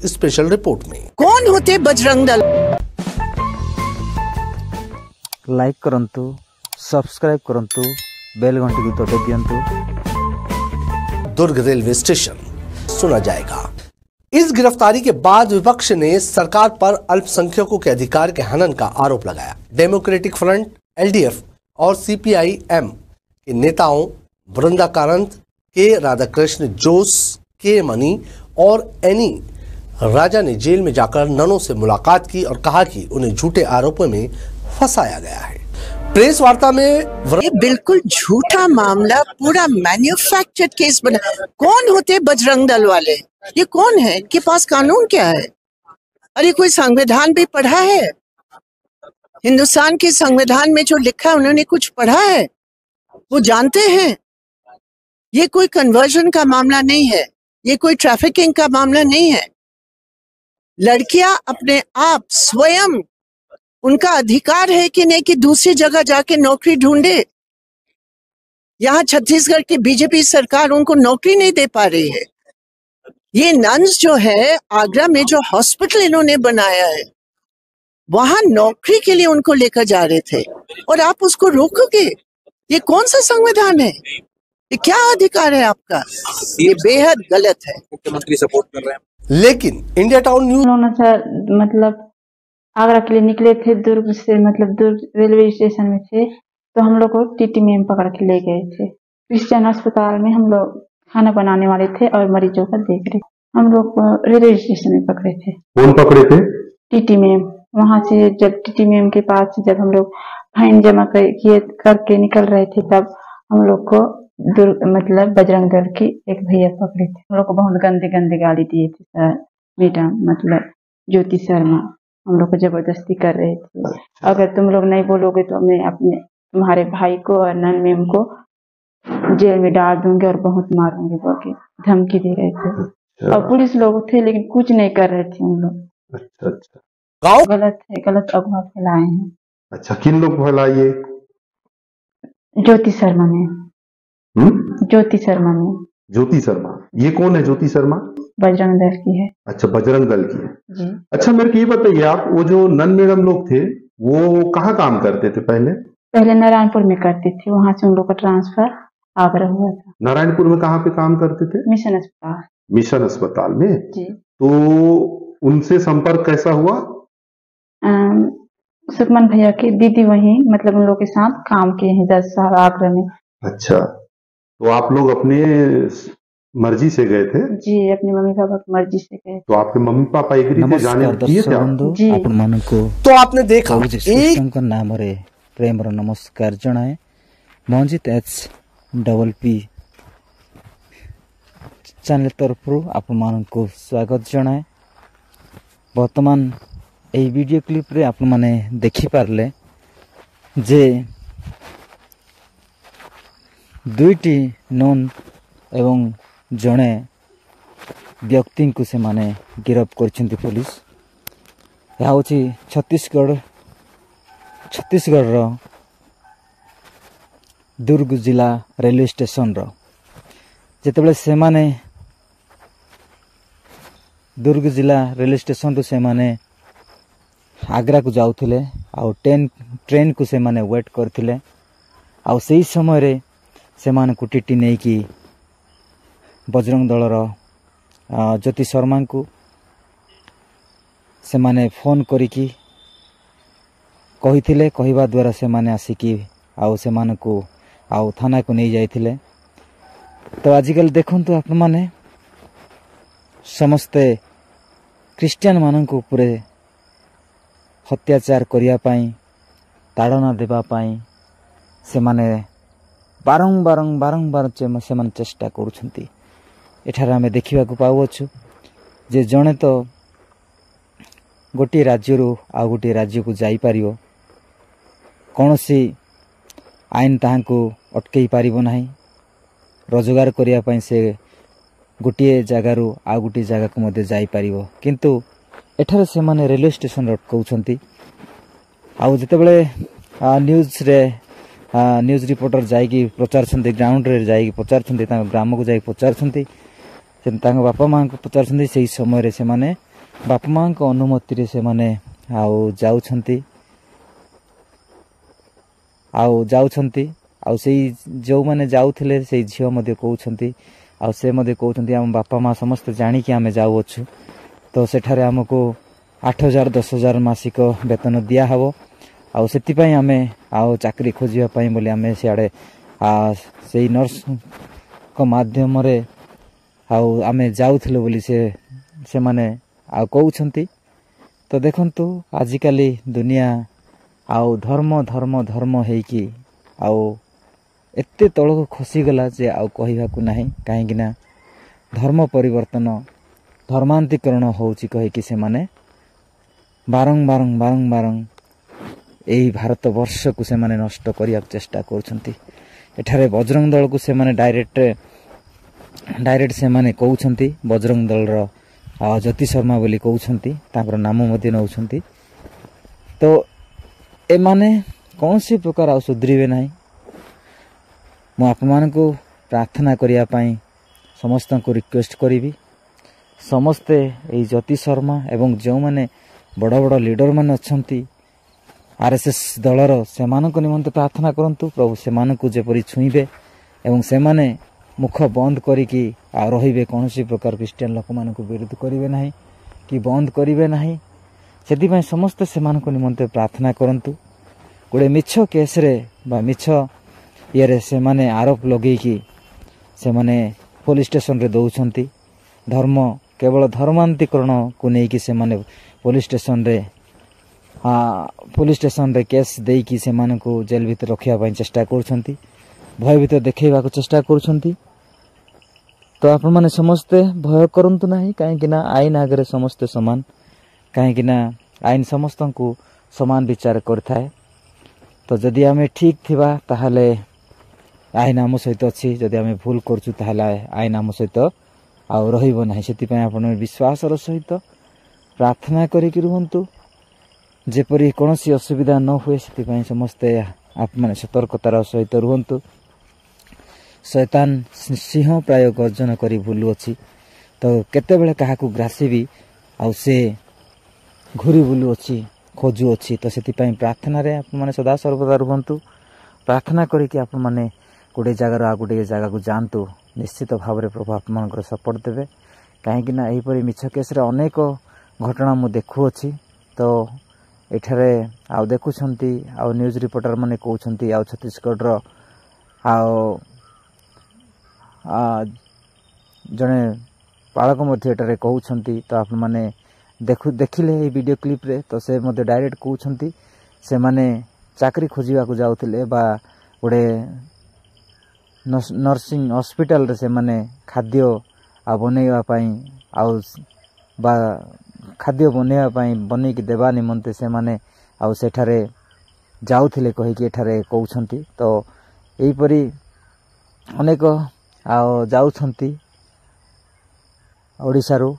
Special report में। कौन होते बजरंग दल? लाइक करंतु, सब्सक्राइब करंतु, बेल घंटी को दबा दियंतु। दुर्ग रेलवे स्टेशन सुना जाएगा। इस गिरफ्तारी के बाद विपक्ष ने सरकार पर अल्पसंख्यकों के अधिकार के हनन का आरोप लगाया। डेमोक्रेटिक फ्रंट, एलडीएफ और सीपीआई-एम के नेताओं वृंदा कारंत, के राधाकृष्ण जोस, के मनी और एनी राजा ने जेल में जाकर ननों से मुलाकात की और कहा कि उन्हें झूठे आरोपों में फंसाया गया है। प्रेस वार्ता में ये बिल्कुल झूठा मामला, पूरा मैन्युफैक्चर्ड केस बना। कौन होते बजरंग दल वाले? ये कौन है? इनके पास कानून क्या है? अरे कोई संविधान भी पढ़ा है? हिंदुस्तान के संविधान में जो लिखा है उन्होंने कुछ पढ़ा है? वो जानते हैं ये कोई कन्वर्जन का मामला नहीं है, ये कोई ट्रैफिकिंग का मामला नहीं है। लड़कियां अपने आप स्वयं, उनका अधिकार है कि नहीं कि दूसरी जगह जाके नौकरी ढूंढे। यहाँ छत्तीसगढ़ की बीजेपी सरकार उनको नौकरी नहीं दे पा रही है। ये नन्स जो है, आगरा में जो हॉस्पिटल इन्होंने बनाया है, वहां नौकरी के लिए उनको लेकर जा रहे थे और आप उसको रोकोगे? ये कौन सा संविधान है? ये क्या अधिकार है आपका? ये बेहद गलत है। मुख्यमंत्री सपोर्ट कर रहे हैं। लेकिन इंडिया टाउन न्यूज मतलब आगरा के लिए निकले थे, दुर्ग से, मतलब दुर्ग रेलवे स्टेशन में थे, तो हम लोग को टीटी में पकड़ के ले गए थे। क्रिश्चियन अस्पताल में हम लोग खाना बनाने वाले थे और मरीजों का देख रहे। हम लोग रेलवे स्टेशन में पकड़े थे। कौन पकड़े थे? टीटी में। वहां से जब टीटी में के पास से जब हम लोग फाइन जमा करके निकल रहे थे, तब हम लोग को मतलब बजरंग दल की एक भैया पकड़े थे। हम लोग को बहुत गंदे गंदे गाली दिए थे सर, मैडम, मतलब ज्योति शर्मा हम लोग को जबरदस्ती कर रहे थे। अगर तुम लोग नहीं बोलोगे तो मैं अपने तुम्हारे भाई को और नन मैम को जेल में डाल दूंगी और बहुत मारूंगी बोल के धमकी दे रहे थे। और पुलिस लोग थे लेकिन कुछ नहीं कर रहे थे हम लोग। अच्छा। गलत है, गलत अफवाह फैलाए हैं। अच्छा, किन लोग फैलाइए? ज्योति शर्मा ने। ज्योति शर्मा ने। ज्योति शर्मा, ये कौन है ज्योति शर्मा? बजरंग दल की है। अच्छा, बजरंग दल की है जी। अच्छा, मेरे को ये बताइए, आप वो जो नन मैडम लोग थे वो कहाँ काम करते थे पहले? पहले नारायणपुर में करते थे, वहां से उन लोग का ट्रांसफर आगरा हुआ था। नारायणपुर में कहाँ पे काम करते थे? मिशन अस्पताल। मिशन अस्पताल में जी। तो उनसे संपर्क कैसा हुआ? सुखमन भैया की दीदी वहीं, मतलब उन लोग के साथ काम किए हैं 10 साल आगरा में। अच्छा, तो आप लोग अपने मर्जी से गए थे? जी, अपनी मम्मी पापा की मर्जी से गए। तो आपके मम्मी पापा एग्री थे जाने दिए थे आपको? जी। तो आपने देखा एक नाम रे प्रेम रो नमस्कार जनाए मंजित HPPP चैनल तरफ आपण को स्वागत जनाए। वर्तमान এই ভিডিও ক্লিপ রে আপন মানে দেখি পারলে যে দুইটি নন এবং জনে व्यक्ति को से माने गिरफ्त करछंती पुलिस। यह होची छत्तीसगढ़ रो दुर्ग जिला रेलवे स्टेशन रो। जेतेबेले से माने दुर्ग जिला रेलवे स्टेशन रो से माने आगरा को जाउथिले आ ट्रेन को से माने वेट करथिले। आ सही समय रे से माने को टीटी नै कि बजरंग दल रो ज्योति शर्मा को से माने फोन करिकी कहिथिले। कहवा द्वारा से माने आसिकी आउ से माने को आउ थाना को नहीं जाइथिले। तो आजिकल देखंतु आपण माने समस्ते क्रिश्चियन मानक उपरे हत्याचार करिया पाई, ताड़ना देबा पाई से माने बारंबार से माने चेष्टा करुछंती। एठार आमे देखिबा को पाउछु जे जणे तो गोटे राज्य रो आ गोटे राज्य को जाई पारियो, कोनोसी आईन ताहां को अटकई पारिबो नाही। रोजगार करिया पाई से गोटे जगह रो आ गोटे जगह को मध्य जाई पारिबो, किंतु एठार से माने रेलवे स्टेशन अटकाउछंती। आउ जेतेबेले न्यूज रिपोर्टर जाइकी पचारछंती, ग्राउंड रे जाइकी पचारछंती, ग्राम को जाइकी पचारछंती, बापा माँ को पचारछंती, से समय रे से माने बापा माँ अनुमति से माने जाउछंती आउ से जो माने जाउथिले से झियो मध्ये कहउछंती आउ से मध्ये कहउछंती हम बापा माँ समस्त जानी कि आमे जाउ अछु तो सेठारे हमको 8,000 10,000 मासिक वेतन दिया हबो आउ सेति पई आमे आउ चाकरी खोजिया पई बोली आमे सियाडे सेई नर्स को माध्यम रे आउ आमे जाउथिले बोली से माने आउ कहउछंती तो देखंतु आजिकाली दुनिया आउ धर्म धर्म धर्म हेकी आउ एते तळको खसी गला जे आउ कहिबा को नाही काहे कि ना धर्म परिवर्तन धर्मांतरीकरण होउची कहि कि से माने बारंबार एही भारत वर्ष को से माने नष्ट करिया चेष्टा करछंती एठारे बजरंग दल को से माने डायरेक्ट से माने कहउछंती बजरंग दल रो ज्योति शर्मा बोली कहउछंती ताकर नाम मध्ये नउछंती तो ए माने कौन सी प्रकार आ सुधरिबे नाही मु आपमान को प्रार्थना करिया पई समस्त को रिक्वेस्ट करिवि समस्ते ए ज्योति शर्मा एवं जो माने बड़ बड़ लीडर माने अछंती आरएसएस दलर से मानक निमंते प्रार्थना करंतु प्रभु से मानक जेपरि छुईबे एवं से माने मुख बंद करिकी आ रहिबे कोनोसी प्रकार क्रिश्चियन लोक मानक विरोध करिवे नाही कि बंद करिवे नाही सेति पई समस्त से मानक निमंते प्रार्थना करंतु गोटे मिछ केस रे बा मिछ ये से माने आरोप लगे कि से माने पुलिस स्टेशन रे दउछंती धर्म केवल धर्मांतरीकरण को नहीं कि से माने पुलिस स्टेशन रे केस देई कि से माने को जेल भीतर रखिया पई चेष्टा करछंती भय भीतर देखैबा को चेष्टा करछंती तो आपण माने समस्ते भय करंतु नाही काहे कि ना आईन आगे समस्ते समान काहे कि ना आईन समस्त को समान विचार करथाय तो जदि आमे ठीक थिबा ताहाले आईन आम सहित अछि जदि आमे भूल करछु ताहाले आईन आम सहित आ रहिबो नाही सेति पय आपण विश्वास रो सहित प्रार्थना करि कि रहंतु जेपरि कोनोसी असुविधा न होए सेति पय समस्ते आप माने सतर्कतार सहित रहंतु शैतान सिंह प्राय गर्जन करी बुलु अछि तो केते बेले काहा को ग्रासीबी आ से घुरी बुलु अछि खोजु अछि तो सेति पय प्रार्थना रे आप माने सदा सर्वदा रहंतु प्रार्थना करी कि आप माने गोटे जगह गोटे जगह को जानतु निश्चित भाव रे प्रभु आप मानकर सपोर्ट देबे काहे कि ना एही परि मिछ केस रे अनेक घटना मु देखु अछि तो एठारे आ देखुछंती आ न्यूज रिपोर्टर माने कहउछंती आ छत्तीसगढ़ रो जने पालक मध्ये एटारे कहउछंती तो आप माने देखिले ए वीडियो क्लिप रे तो से मध्ये डायरेक्ट कहउछंती से माने चाकरी खोजिबा को जाउथिले बा गोटे नर्सिंग हॉस्पिटल रे से माने खाद्य आ बनेवा पई आ बा खाद्य बनेवा पई बनै कि देबा निमंते से माने आ सेठारे जाउथिले कहि कि एठारे कहउछंती तो एही परि अनेक आ जाउछंती ओडिसा रो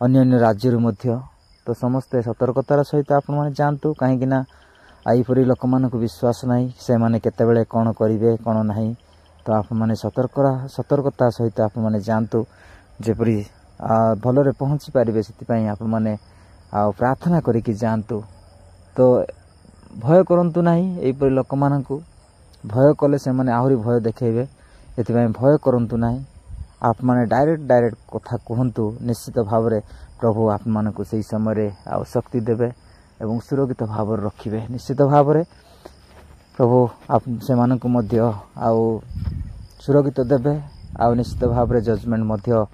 अन्य अन्य राज्य रो मध्य तो समस्त सतर्कतार सहित आपण माने जानतु काहे कि ना आई परि लोक मानक विश्वास नाही से माने केते बेले कोन करिवे कोन नाही तो आप माने सतर्कता सहित आप माने जानतु जेपरि भल रे पहुंची पारिबे सेति पई आप माने आ प्रार्थना करी कि जानतु तो भय करंतु नाही एई परि लोक मानक भय कले से माने आहुरी भय देखेबे एति पई भय करंतु नाही आप माने डायरेक्ट कथा कहंतु निश्चित भाव रे प्रभु आप मानक सेई समय रे आ शक्ति देबे एवं सुरक्षित भाव रे रखिबे निश्चित भाव रे प्रभु आप से मानक मध्य आ सुरक्षित देबे आ निश्चित भाव रे जजमेंट मध्य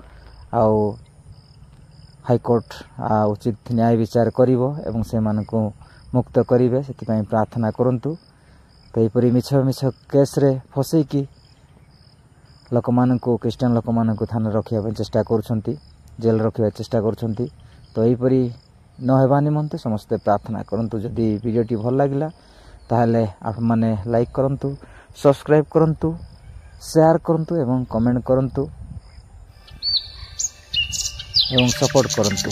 आ हाई कोर्ट उचित न्याय विचार करिवो एवं से मानक मुक्त करिवे सेति पई प्रार्थना करंतु तो एपरि मिछ केस रे फसई कि लोक मानक क्रिश्चियन लोक मानक थाना रखिया पई चेष्टा करछंती जेल रखिया चेष्टा करछंती तो एपरि न हेबा निमंते समस्त प्रार्थना करंतु जदि वीडियोटी भल लागिला ताहले आप माने लाइक करंतु सब्सक्राइब करंतु शेयर करंतु एवं कमेंट करंतु एवं सपोर्ट करंतु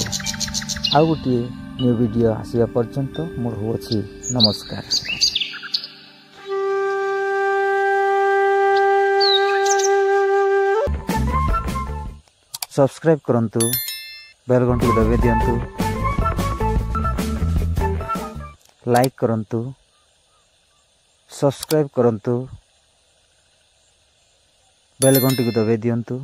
आ गोटे न्यू वीडियो आसिया पर्यंत मोर होछि नमस्कार। सब्सक्राइब करंतु बेल घंटी को दबाई दियंतु, लाइक करंतु, सब्सक्राइब करंतु, बेल घंटी को दबाई दियंतु।